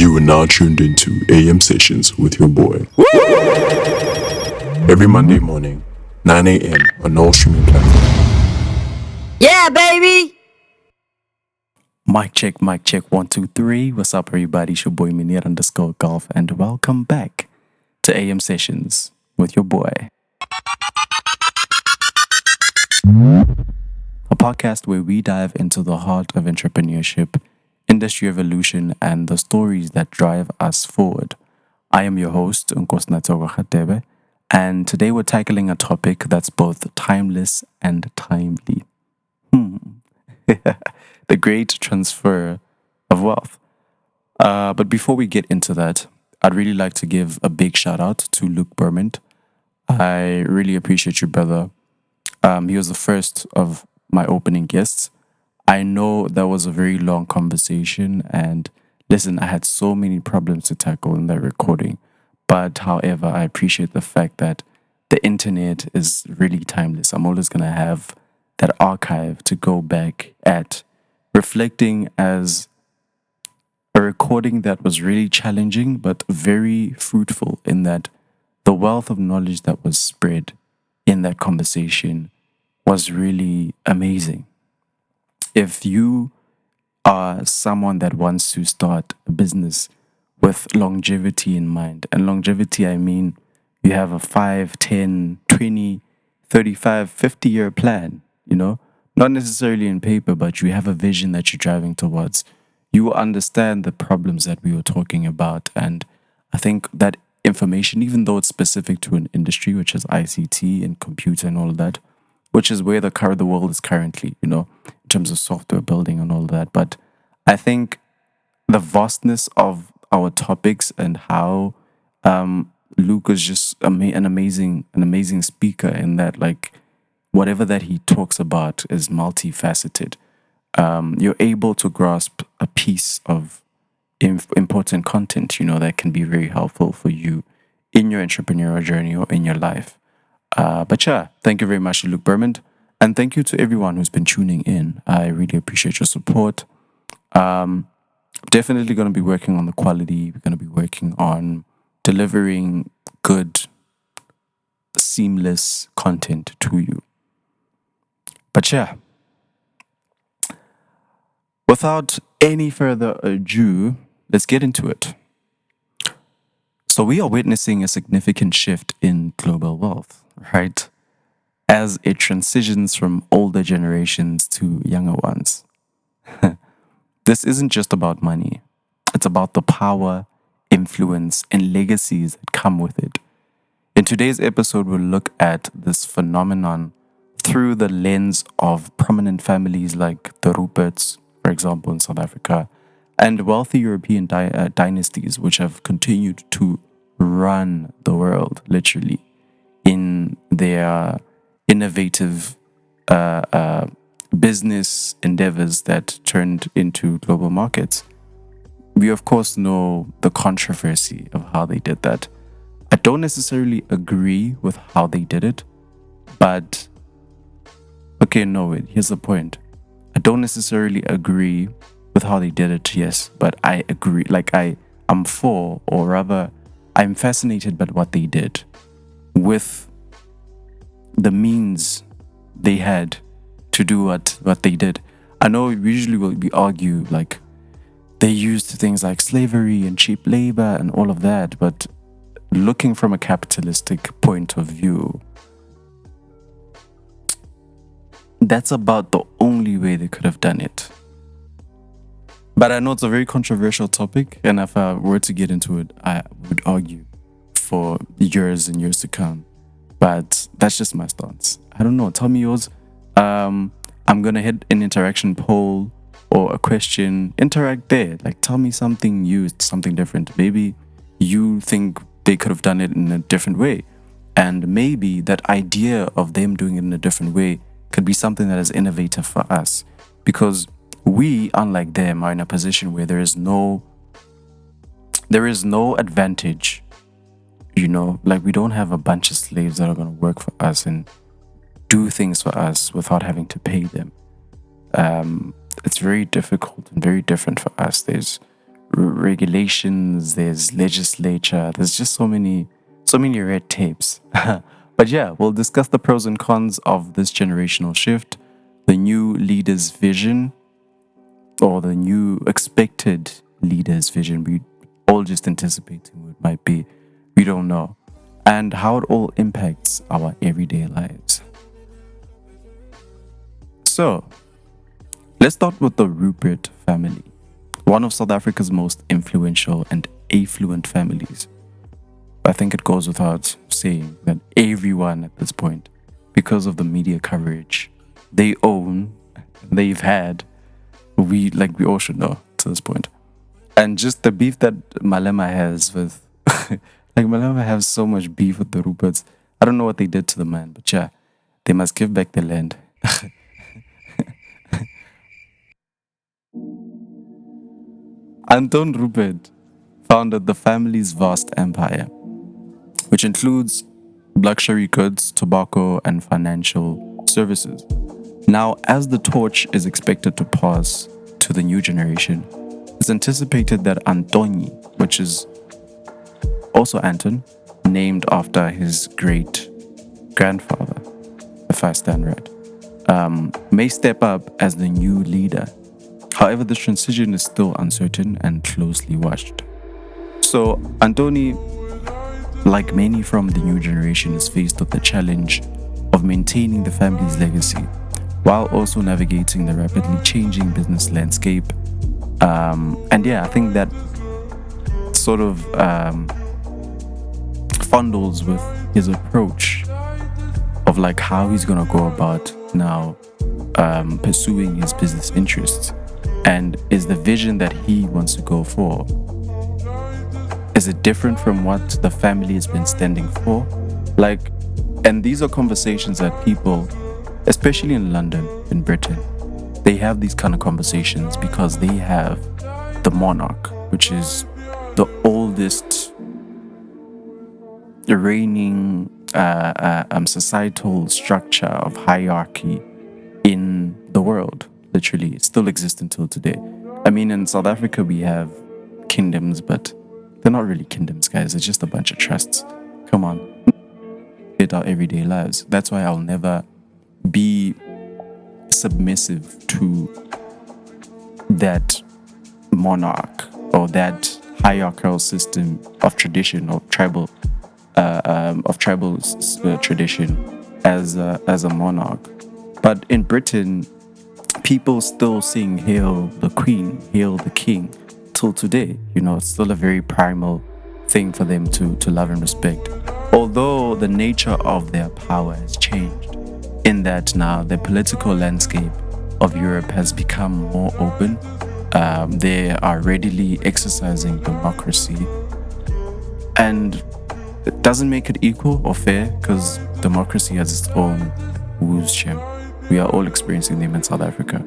You are now tuned into AM Sessions with your boy. Every Monday morning, 9 a.m. on all streaming platforms. Yeah, baby! Mic check, 1, 2, 3. What's up, everybody? It's your boy Minir_Golf, and welcome back to AM Sessions with your boy. A podcast where we dive into the heart of entrepreneurship, industry evolution, and the stories that drive us forward. I am your host, Nkosinato, and today we're tackling a topic that's both timeless and timely. The great transfer of wealth. But before we get into that, I'd really like to give a big shout out to Luke Bermond. I really appreciate you, brother. He was the first of my opening guests. I know that was a very long conversation, and listen, I had so many problems to tackle in that recording. But however, I appreciate the fact that the internet is really timeless. I'm always going to have that archive to go back at, reflecting as a recording that was really challenging but very fruitful, in that the wealth of knowledge that was spread in that conversation was really amazing. If you are someone that wants to start a business with longevity in mind, and longevity, I mean you have a 5, 10, 20, 35, 50-year plan, not necessarily in paper, but you have a vision that you're driving towards. You will understand the problems that we were talking about. And I think that information, even though it's specific to an industry, which is ICT and computer and all of that, which is where the world is currently, in terms of software building and all of that. But I think the vastness of our topics and how Luke is just an amazing speaker, in that, like, whatever that he talks about is multifaceted. You're able to grasp a piece of important content, that can be very helpful for you in your entrepreneurial journey or in your life. But yeah, thank you very much to Luke Bermond, and thank you to everyone who's been tuning in. I really appreciate your support. Definitely going to be working on the quality. We're going to be working on delivering good, seamless content to you. But yeah, without any further ado, let's get into it. So we are witnessing a significant shift in global wealth, right? As it transitions from older generations to younger ones. This isn't just about money. It's about the power, influence, and legacies that come with it. In today's episode, we'll look at this phenomenon through the lens of prominent families like the Ruperts, for example, in South Africa, and wealthy European dynasties, which have continued to run the world, literally, in their innovative business endeavors that turned into global markets. We, of course, know the controversy of how they did that. I don't necessarily agree with how they did it, but here's the point. I don't necessarily agree with how they did it, yes, but I agree. I'm for, or rather, I'm fascinated by what they did with the means they had to do what they did. I know usually we argue, like, they used things like slavery and cheap labor and all of that, but looking from a capitalistic point of view, that's about the only way they could have done it. But I know it's a very controversial topic, and if I were to get into it, I would argue for years and years to come. But that's just my stance. I don't know. Tell me yours. I'm going to hit an interaction poll or a question. Interact there. Like, tell me something new, something different. Maybe you think they could have done it in a different way. And maybe that idea of them doing it in a different way could be something that is innovative for us. Because we, unlike them, are in a position where there is no advantage. Like, we don't have a bunch of slaves that are going to work for us and do things for us without having to pay them. It's very difficult and very different for us. There's regulations, there's legislature, there's just so many red tapes. But yeah, we'll discuss the pros and cons of this generational shift, the new leader's vision, or the new expected leader's vision. We all just anticipating what it might be. We don't know. And how it all impacts our everyday lives. So, let's start with the Rupert family, one of South Africa's most influential and affluent families. I think it goes without saying that everyone at this point, because of the media coverage they own, they've had, we all should know to this point. And just the beef that Malema has with, Malema has so much beef with the Ruperts. I don't know what they did to the man, but yeah, they must give back the land. Anton Rupert founded the family's vast empire, which includes luxury goods, tobacco, and financial services. Now, as the torch is expected to pass to the new generation, it's anticipated that Antonji, which is also Anton, named after his great grandfather, if I stand right, may step up as the new leader. However, this transition is still uncertain and closely watched. So, Antonji, like many from the new generation, is faced with the challenge of maintaining the family's legacy while also navigating the rapidly changing business landscape. And yeah, I think that sort of fondles with his approach of like how he's gonna go about now pursuing his business interests, and is the vision that he wants to go for, is it different from what the family has been standing for? And these are conversations that people, especially in London, in Britain, they have these kind of conversations because they have the monarch, which is the oldest reigning societal structure of hierarchy in the world. Literally, it still exists until today. I mean, in South Africa, we have kingdoms, but they're not really kingdoms, guys. It's just a bunch of trusts. Come on. It our everyday lives. That's why I'll never be submissive to that monarch or that hierarchical system of tradition or tribal tradition as a monarch. But in Britain, people still sing "Hail the Queen, Hail the King" till today. It's still a very primal thing for them to love and respect. Although the nature of their power has changed, in that now the political landscape of Europe has become more open. They are readily exercising democracy, and it doesn't make it equal or fair because democracy has its own woes, Shem. We are all experiencing them in South Africa,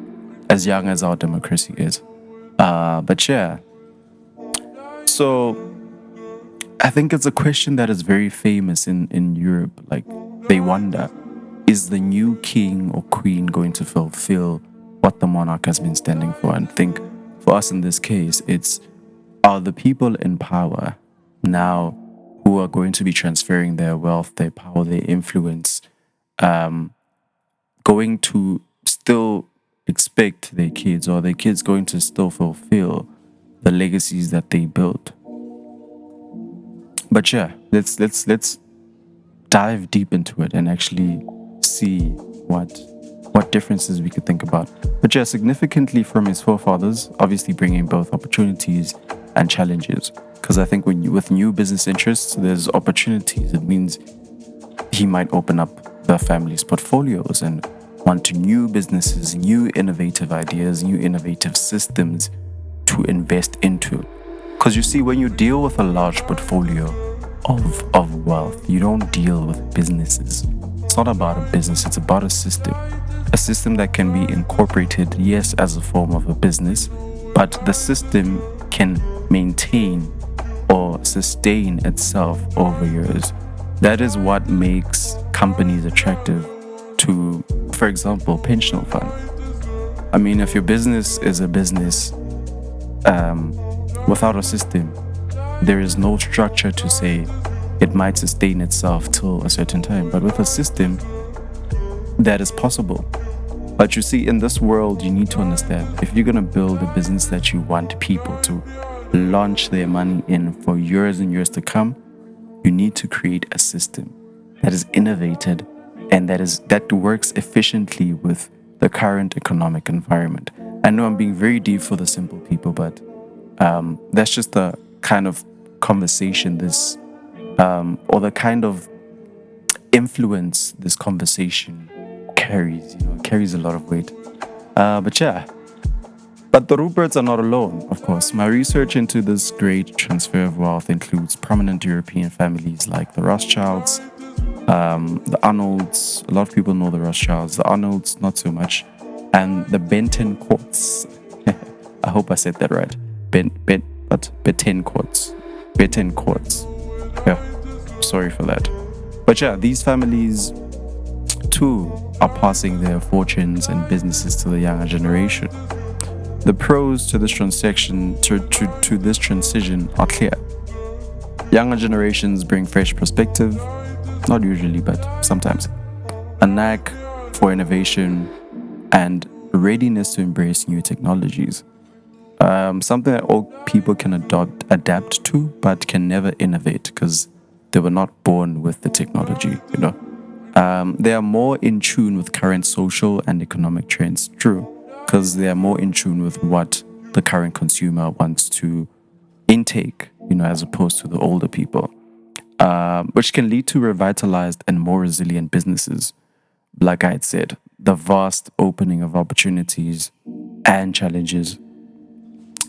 as young as our democracy is. But yeah, so I think it's a question that is very famous in Europe. Like, they wonder, is the new king or queen going to fulfill what the monarch has been standing for? And I think for us in this case, are the people in power now who are going to be transferring their wealth, their power, their influence, going to still expect their kids, or their kids going to still fulfill the legacies that they built? But yeah, let's dive deep into it and actually see what differences we could think about. But yeah, significantly from his forefathers, obviously bringing both opportunities and challenges. Because I think with new business interests, there's opportunities. It means he might open up the family's portfolios and want new businesses, new innovative ideas, new innovative systems to invest into. Because you see, when you deal with a large portfolio of wealth, you don't deal with businesses. It's not about a business, it's about a system. A system that can be incorporated, yes, as a form of a business, but the system can maintain or sustain itself over years. That is what makes companies attractive to, for example, pension funds. I mean, if your business is a business Without a system, there is no structure to say it might sustain itself till a certain time. But with a system, that is possible. But you see, in this world, you need to understand if you're going to build a business that you want people to launch their money in for years and years to come, you need to create a system that is innovated and that works efficiently with the current economic environment. I know I'm being very deep for the simple people, but that's just the kind of conversation or the kind of influence this conversation carries. It carries a lot of weight. But yeah. But the Ruperts are not alone, of course. My research into this great transfer of wealth includes prominent European families like the Rothschilds, the Arnolds. A lot of people know the Rothschilds. The Arnolds, not so much. And the Benton Courts. I hope I said that right. Benton Courts. Benton Courts. Yeah, sorry for that. But yeah, these families too are passing their fortunes and businesses to the younger generation. The pros to this transaction, to this transition are clear. Younger generations bring fresh perspective, not usually, but sometimes. A knack for innovation and readiness to embrace new technologies. Something that all people can adapt to, but can never innovate because they were not born with the technology, They are more in tune with current social and economic trends, true, because they are more in tune with what the current consumer wants to intake, as opposed to the older people, which can lead to revitalized and more resilient businesses. Like I had said, the vast opening of opportunities and challenges.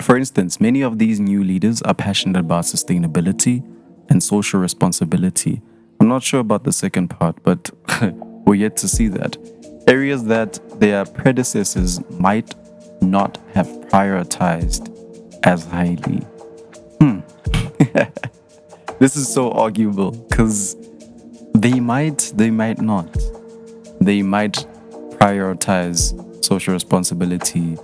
For instance, many of these new leaders are passionate about sustainability and social responsibility. I'm not sure about the second part, but we're yet to see that. Areas that their predecessors might not have prioritized as highly. This is so arguable because they might not. They might prioritize social responsibility.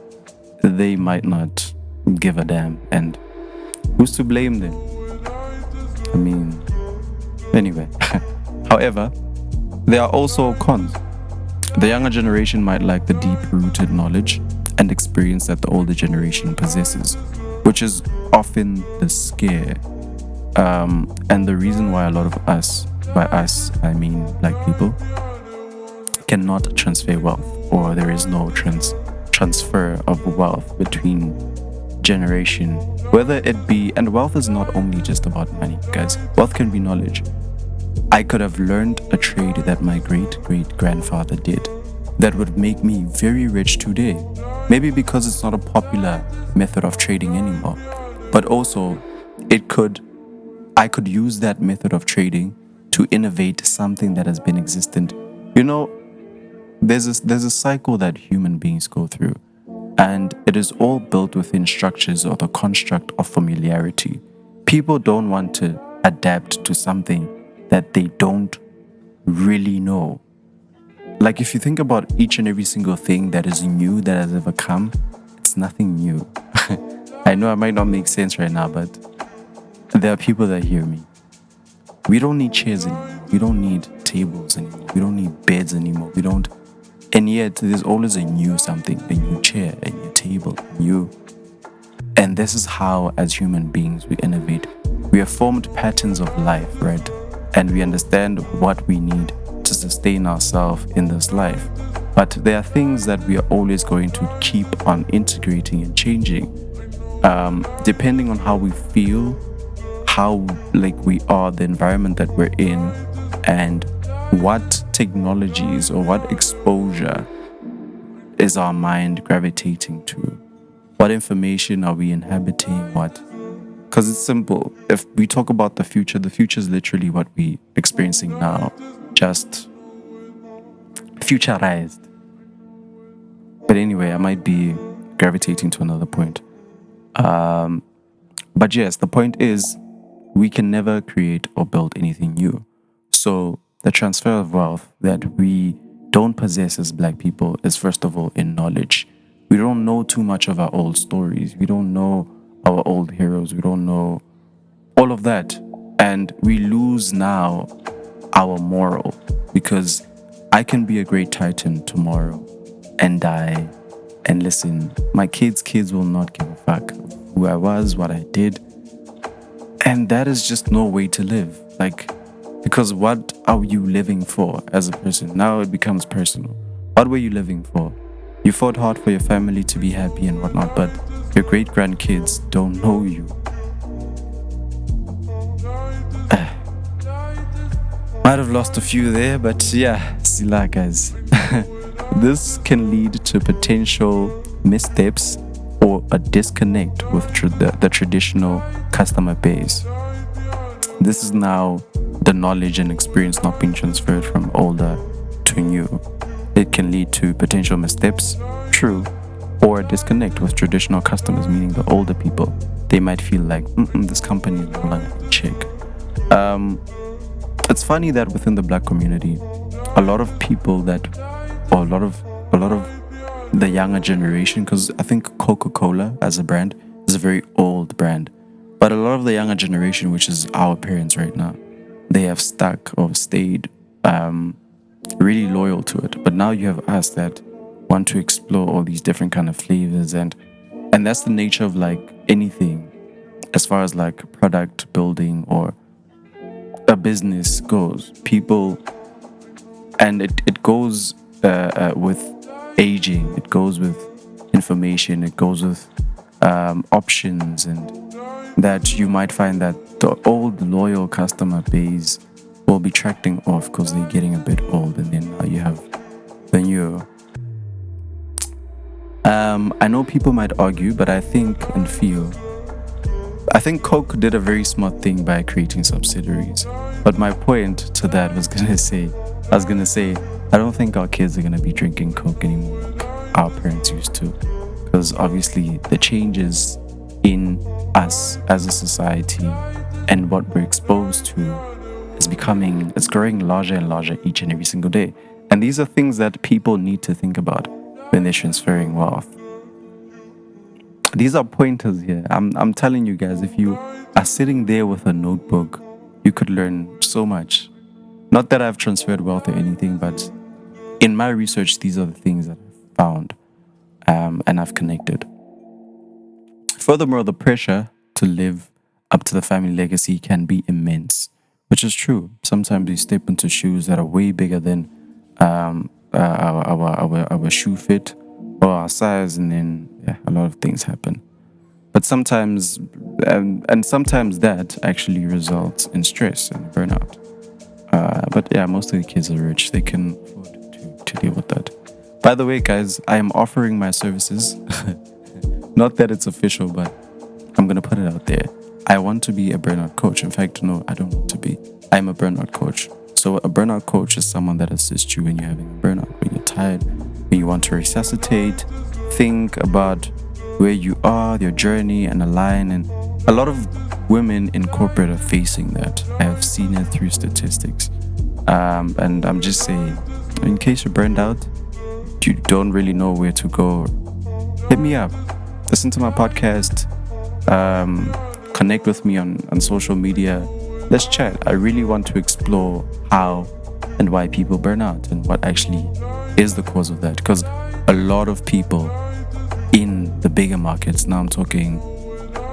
They might not give a damn. And who's to blame them? I mean, anyway. However, there are also cons. The younger generation might lack the deep-rooted knowledge and experience that the older generation possesses, which is often the scare. And the reason why a lot of us, by us, I mean black people, cannot transfer wealth, or there is no transfer of wealth between generation, whether it be, and wealth is not only just about money, guys. Wealth can be knowledge. I could have learned a trade that my great-great-grandfather did that would make me very rich today. Maybe because it's not a popular method of trading anymore, but also I could use that method of trading to innovate something that has been existent. There's a cycle that human beings go through, and it is all built within structures or the construct of familiarity. People don't want to adapt to something that they don't really know. Like if you think about each and every single thing that is new that has ever come, it's nothing new. I know I might not make sense right now, but there are people that hear me. We don't need chairs anymore. We don't need tables anymore. We don't need beds anymore. And yet there's always a new something, a new chair, a new table, And this is how, as human beings, we innovate. We have formed patterns of life, right? And we understand what we need to sustain ourselves in this life. But there are things that we are always going to keep on integrating and changing, depending on how we feel, how we are, the environment that we're in, and what technologies or what exposure is our mind gravitating to. What information are we inhabiting? Because it's simple. If we talk about the future is literally what we're experiencing now, just futurized. But anyway, I might be gravitating to another point. But yes, the point is we can never create or build anything new. So the transfer of wealth that we don't possess as black people is first of all in knowledge. We don't know too much of our old stories. We don't know our old heroes. We don't know all of that. And we lose now our moral, because I can be a great titan tomorrow and die. And listen, my kids will not give a fuck who I was, what I did. And that is just no way to live. Like, because what are you living for as a person? Now it becomes personal. What were you living for? You fought hard for your family to be happy and whatnot, but your great grandkids don't know you. Might have lost a few there, but yeah, sila guys. This can lead to potential missteps or a disconnect with the traditional customer base. This is now the knowledge and experience not being transferred from older to new. It can lead to potential missteps, true, or a disconnect with traditional customers, meaning the older people. They might feel like, this company is no longer a chick. It's funny that within the black community, a lot of people a lot of the younger generation, because I think Coca-Cola as a brand is a very old brand, but a lot of the younger generation, which is our parents right now, they have stuck or stayed really loyal to it. But now you have us that want to explore all these different kind of flavors, and that's the nature of like anything as far as like product building or a business goes. People, and it goes with aging, it goes with information, it goes with options, and that you might find that the old loyal customer base will be tracking off because they're getting a bit old, and then now you have the new. I know people might argue, but I think Coke did a very smart thing by creating subsidiaries. But my point to that was gonna say, I don't think our kids are gonna be drinking Coke anymore like our parents used to, because obviously the changes in us as a society and what we're exposed to it's growing larger and larger each and every single day. And these are things that people need to think about when they're transferring wealth. These are pointers here. I'm telling you guys, if you are sitting there with a notebook, you could learn so much. Not that I've transferred wealth or anything, but in my research, these are the things that I've found and I've connected. Furthermore, the pressure to live up to the family legacy can be immense, which is true. Sometimes we step into shoes that are way bigger than our shoe fit or our size, and then a lot of things happen. But sometimes, and sometimes that actually results in stress and burnout. But yeah, most of the kids are rich; they can afford to deal with that. By the way, guys, I am offering my services. Not that it's official, but I'm gonna put it out there. I want to be a burnout coach. In fact, no, I don't want to be. I'm a burnout coach. So a burnout coach is someone that assists you when you're having a burnout, when you're tired, when you want to resuscitate, think about where you are, your journey, and align. And a lot of women in corporate are facing that. I have seen it through statistics. And I'm just saying, in case you're burned out, you don't really know where to go, hit me up. Listen to my podcast. Connect with me on social media. Let's chat. I really want to explore how and why people burn out and what actually is the cause of that. Because a lot of people in the bigger markets, now I'm talking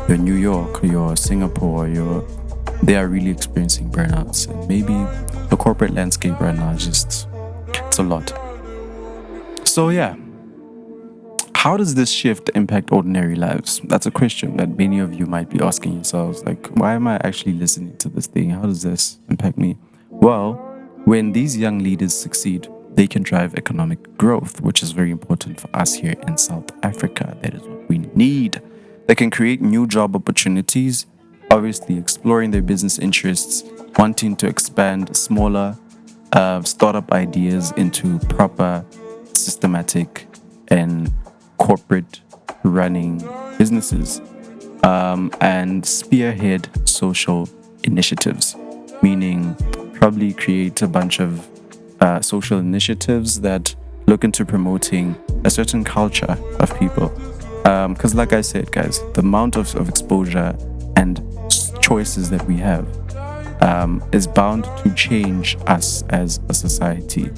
your New York, your Singapore, they are really experiencing burnouts. And maybe the corporate landscape right now it's a lot. So yeah. How does this shift impact ordinary lives? That's a question that many of you might be asking yourselves. Like, why am I actually listening to this thing? How does this impact me? Well, when these young leaders succeed, they can drive economic growth, which is very important for us here in South Africa. That is what we need. They can create new job opportunities, obviously exploring their business interests, wanting to expand smaller startup ideas into proper, systematic, and corporate running businesses, and spearhead social initiatives, meaning probably create a bunch of social initiatives that look into promoting a certain culture of people. Because, like I said, guys, the amount of exposure and choices that we have is bound to change us as a society,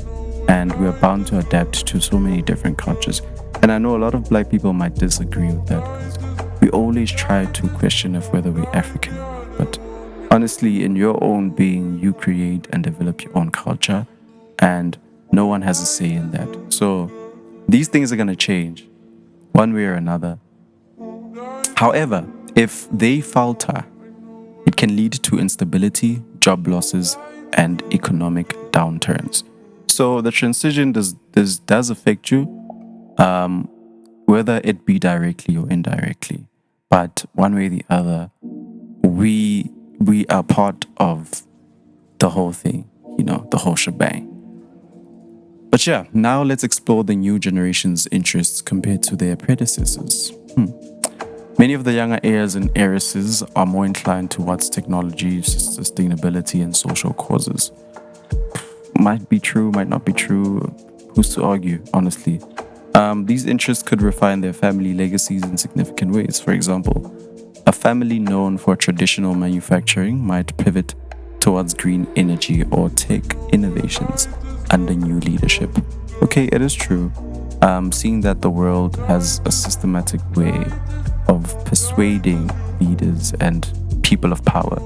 and we are bound to adapt to so many different cultures. And I know a lot of black people might disagree with that, because we always try to question if whether we're African or not. But honestly, in your own being, you create and develop your own culture, and no one has a say in that. So these things are going to change one way or another. However, if they falter, it can lead to instability, job losses, and economic downturns. So the transition does affect you, whether it be directly or indirectly. But one way or the other, we are part of the whole thing, the whole shebang. But yeah, now let's explore the new generation's interests compared to their predecessors. Many of the younger heirs and heiresses are more inclined towards technology, sustainability, and social causes. Might be true, might not be true. Who's to argue, honestly? These interests could refine their family legacies in significant ways. For example, a family known for traditional manufacturing might pivot towards green energy or tech innovations under new leadership. Okay, it is true. Seeing that the world has a systematic way of persuading leaders and people of power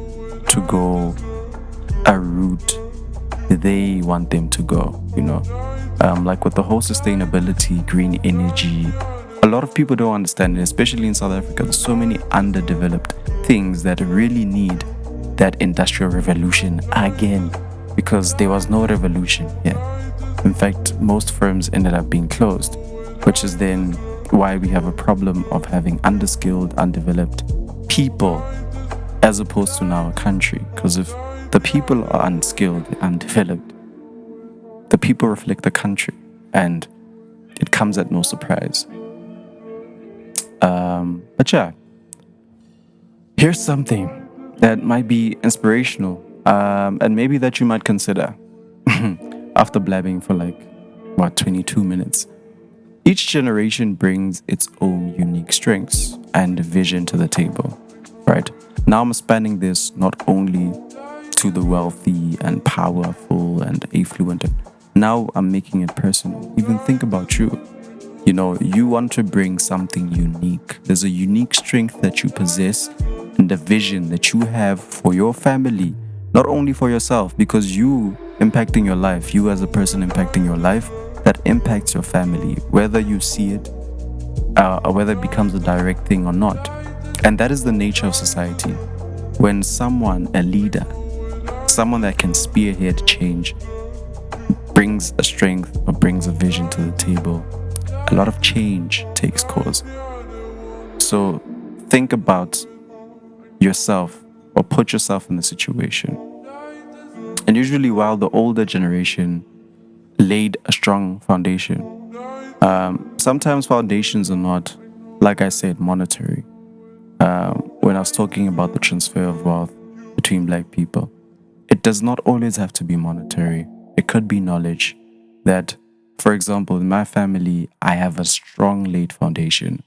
to go a route they want them to go, like with the whole sustainability, green energy. A lot of people don't understand it, especially in South Africa. There's so many underdeveloped things that really need that industrial revolution again, because there was no revolution here. In fact, most firms ended up being closed, which is then why we have a problem of having underskilled, undeveloped people as opposed to now a country. Because if the people are unskilled, undeveloped, the people reflect the country, and it comes at no surprise. But yeah, here's something that might be inspirational, and maybe that you might consider after blabbing for 22 minutes. Each generation brings its own unique strengths and vision to the table, right? Now I'm spanning this not only to the wealthy and powerful and affluent. Now I'm making it personal. Even think about you. You want to bring something unique. There's a unique strength that you possess and a vision that you have for your family, not only for yourself, because you impacting your life, you as a person impacting your life, that impacts your family, whether you see it or whether it becomes a direct thing or not. And that is the nature of society. When someone, a leader, someone that can spearhead change, brings a strength or brings a vision to the table, a lot of change takes course. So think about yourself or put yourself in the situation. And usually while the older generation laid a strong foundation, sometimes foundations are not, like I said, monetary. When I was talking about the transfer of wealth between black people, it does not always have to be monetary. It could be knowledge. That, for example, in my family, I have a strong laid foundation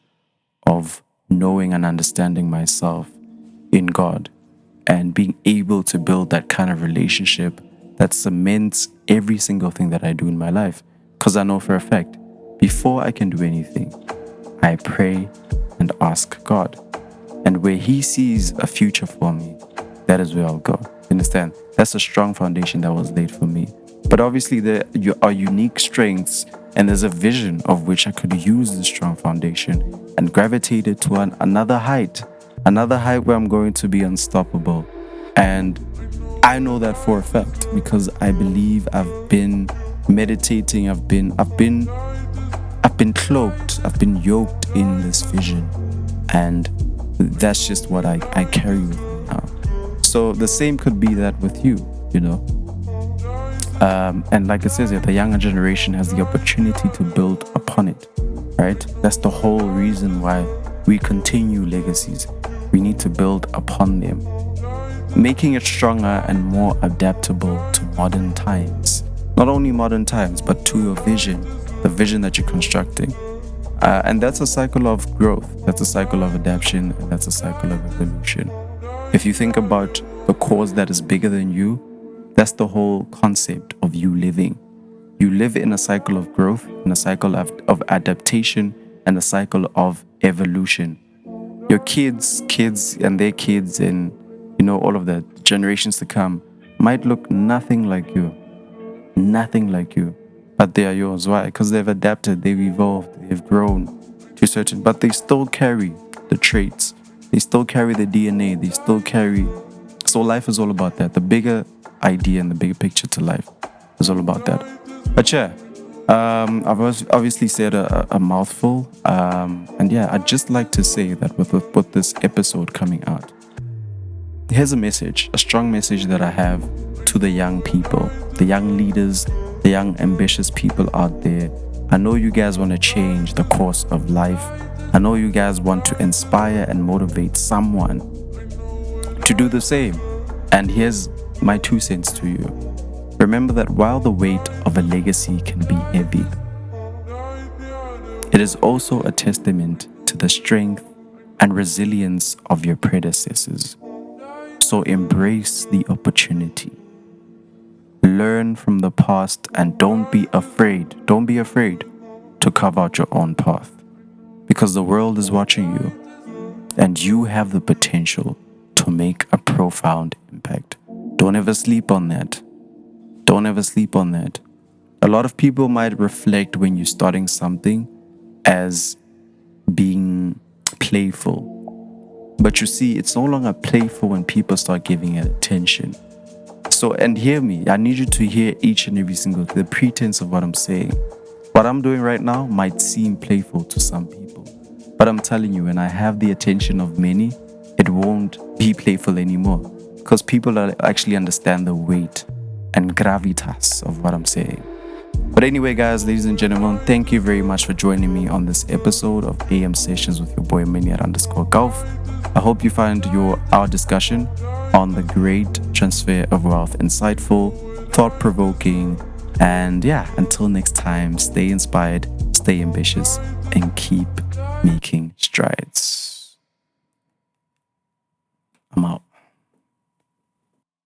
of knowing and understanding myself in God and being able to build that kind of relationship that cements every single thing that I do in my life. Because I know for a fact, before I can do anything, I pray and ask God. And where He sees a future for me, that is where I'll go. Understand? That's a strong foundation that was laid for me. But obviously there are unique strengths, and there's a vision of which I could use this strong foundation and gravitate it to another height where I'm going to be unstoppable. And I know that for a fact because I believe I've been meditating, I've been cloaked, I've been yoked in this vision, and that's just what I carry with me now. So the same could be that with you, and like it says here, the younger generation has the opportunity to build upon it, right? That's the whole reason why we continue legacies. We need to build upon them, making it stronger and more adaptable to modern times. Not only modern times, but to your vision, the vision that you're constructing. And that's a cycle of growth, that's a cycle of adaptation, and that's a cycle of evolution. If you think about the cause that is bigger than you, that's the whole concept of you living. You live in a cycle of growth, in a cycle of adaptation, and a cycle of evolution. Your kids and their kids, and all of the generations to come might look nothing like you. Nothing like you. But they are yours. Why? Because they've adapted, they've evolved, they've grown to certain, but they still carry the traits. They still carry the DNA. They still carry. So life is all about that. The bigger idea and the bigger picture to life is all about that. But yeah, I've obviously said a mouthful. And yeah, I'd just like to say that with this episode coming out, here's a message, a strong message that I have to the young people, the young leaders, the young ambitious people out there. I know you guys want to change the course of life. I know you guys want to inspire and motivate someone to do the same. And here's my 2 cents to you. Remember that while the weight of a legacy can be heavy, it is also a testament to the strength and resilience of your predecessors. So embrace the opportunity. Learn from the past and don't be afraid to carve out your own path, because the world is watching you and you have the potential to make a profound impact. Don't ever sleep on that. Don't ever sleep on that. A lot of people might reflect when you're starting something as being playful. But you see, it's no longer playful when people start giving it attention. So, and hear me, I need you to hear each and every single thing, the pretense of what I'm saying. What I'm doing right now might seem playful to some people, but I'm telling you, when I have the attention of many, it won't be playful anymore, because people actually understand the weight and gravitas of what I'm saying. But anyway, guys, ladies and gentlemen, thank you very much for joining me on this episode of AM Sessions with your boy Miniat_Golf. I hope you find our discussion on the great transfer of wealth insightful, thought-provoking, and yeah, until next time, stay inspired, stay ambitious, and keep making strides. I'm out.